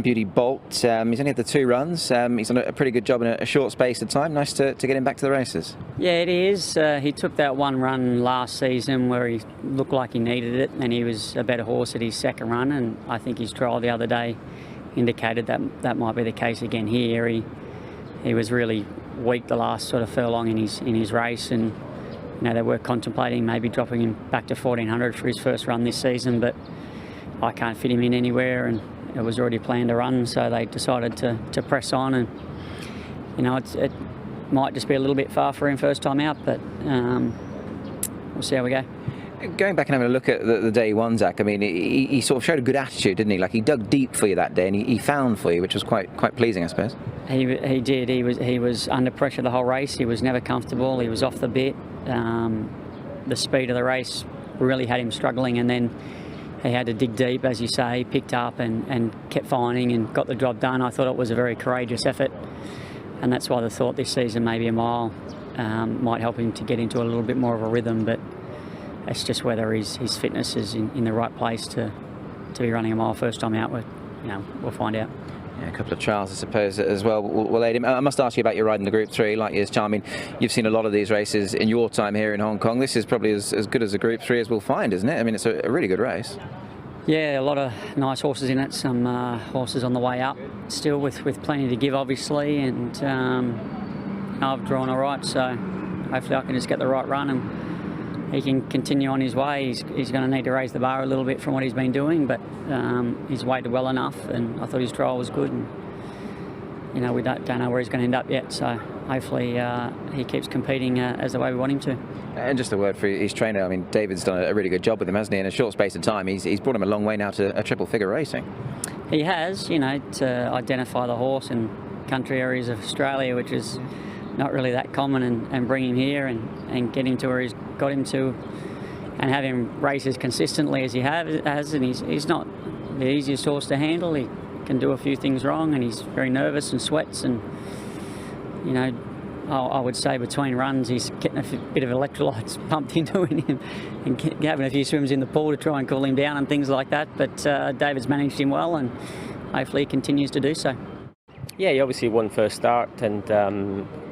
Beauty Bolt. He's only had the 2 runs. He's done a pretty good job in a short space of time. Nice to get him back to the races. Yeah, it is. He took that 1 run last season where he looked like he needed it, and he was a better horse at his second run, and I think his trial the other day indicated that might be the case again here. He was really weak the last sort of furlong in his race, and they were contemplating maybe dropping him back to 1400 for his first run this season, but I can't fit him in anywhere, and it was already planned to run, so they decided to press on, and it might just be a little bit far for him first time out, but we'll see how we go. Going back and having a look at the day one, Zach, I mean, he sort of showed a good attitude, didn't he? Like, he dug deep for you that day, and he found for you, which was quite pleasing, I suppose. He did. He was under pressure the whole race. He was never comfortable. He was off the bit. The speed of the race really had him struggling, and then he had to dig deep, as you say, picked up and kept finding and got the job done. I thought it was a very courageous effort, and that's why the thought this season maybe a mile might help him to get into a little bit more of a rhythm, but it's just whether his fitness is in the right place to be running a mile first time out. We'll find out. Yeah, a couple of trials, I suppose, as well will aid him. I must ask you about your ride in the Group 3, like yours, Charming. You've seen a lot of these races in your time here in Hong Kong. This is probably as good as a Group 3 as we'll find, isn't it? I mean, it's a really good race. Yeah, a lot of nice horses in it. Some horses on the way up still with plenty to give, obviously, and I've drawn all right, so hopefully I can just get the right run and he can continue on his way. He's going to need to raise the bar a little bit from what he's been doing, but he's weighted well enough, and I thought his trial was good. And, we don't know where he's going to end up yet, so hopefully he keeps competing as the way we want him to. And just a word for his trainer. I mean, David's done a really good job with him, hasn't he? In a short space of time, he's brought him a long way now to a triple figure racing. He has, to identify the horse in country areas of Australia, which is not really that common, and bring him here and get him to where he's got him to, and have him race as consistently as he has. And he's not the easiest horse to handle. He can do a few things wrong, and he's very nervous and sweats, and I would say between runs he's getting a bit of electrolytes pumped into him and having a few swims in the pool to try and cool him down and things like that. But David's managed him well, and hopefully he continues to do so. Yeah, he obviously won first start and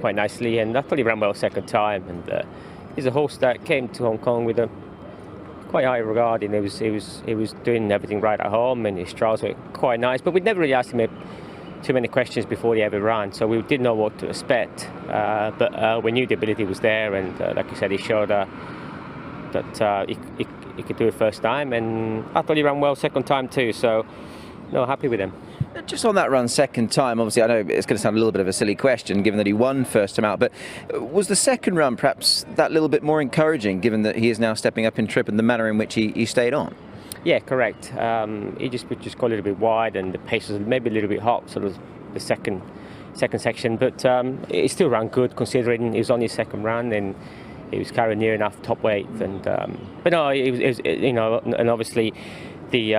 quite nicely, and I thought he ran well second time. And he's a horse that came to Hong Kong with a quite high regard, and he was doing everything right at home, and his trials were quite nice. But we'd never really asked him too many questions before he ever ran, so we didn't know what to expect. But we knew the ability was there, and like you said, he showed that he could do it first time, and I thought he ran well second time too. So, happy with him. Just on that run second time, obviously I know it's going to sound a little bit of a silly question given that he won first time out, but was the second run perhaps that little bit more encouraging given that he is now stepping up in trip and the manner in which he stayed on? Yeah, correct. He just got a little bit wide, and the pace was maybe a little bit hot, sort of the second section, but he still ran good considering he was on his second run, and he was carrying near enough top weight. And but no, it was and obviously the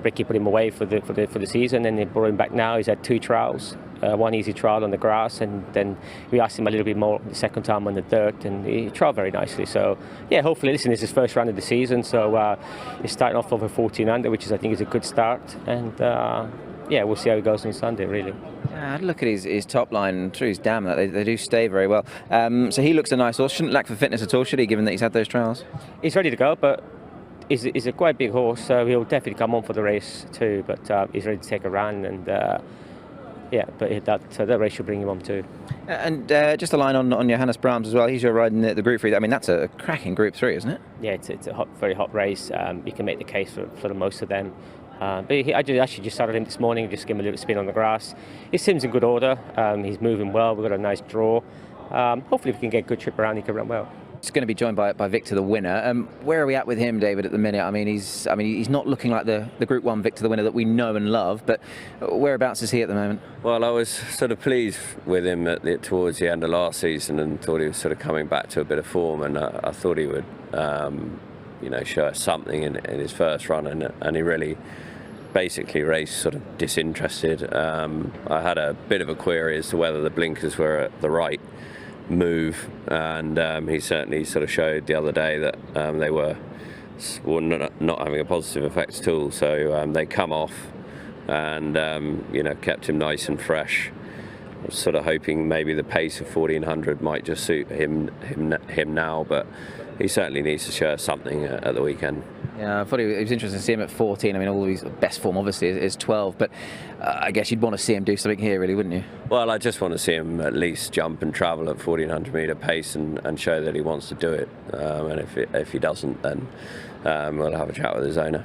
Ricky put him away for the season, and they brought him back now. He's had 2 trials, one easy trial on the grass, and then we asked him a little bit more the second time on the dirt, and he trialled very nicely. So yeah, hopefully, this is his first round of the season, so he's starting off over 14 under, which I think is a good start, and yeah, we'll see how he goes on Sunday, really. Look at his top line, through his dam, they do stay very well. So he looks a nice horse, shouldn't lack for fitness at all, should he, given that he's had those trials? He's ready to go, but he's a quite big horse, so he'll definitely come on for the race too, but he's ready to take a run, and yeah, but that race should bring him on too. And just a line on Johannes Brahms as well. He's your ride in the Group 3. I mean, that's a cracking Group 3, isn't it? Yeah, it's a very hot race. You can make the case for most of them. But I actually just started him this morning, just give him a little spin on the grass. He seems in good order. He's moving well. We've got a nice draw. Hopefully, if we can get a good trip around, he can run well. He's going to be joined by Victor the winner. Where are we at with him, David, at the minute? I mean, he's not looking like the Group 1 Victor the winner that we know and love, but whereabouts is he at the moment? Well, I was sort of pleased with him towards the end of last season, and thought he was sort of coming back to a bit of form, and I thought he would, show us something in his first run, and he really basically raced sort of disinterested. I had a bit of a query as to whether the blinkers were at the right move, and he certainly sort of showed the other day that they not having a positive effect at all. So they come off, and kept him nice and fresh. I was sort of hoping maybe the pace of 1400 might just suit him now, but he certainly needs to show something at the weekend. Yeah, I thought it was interesting to see him at 14. I mean, all of his best form obviously is 12, but I guess you'd want to see him do something here, really, wouldn't you? Well, I just want to see him at least jump and travel at 1400 metre pace and show that he wants to do it. And if he doesn't, then we'll have a chat with his owner.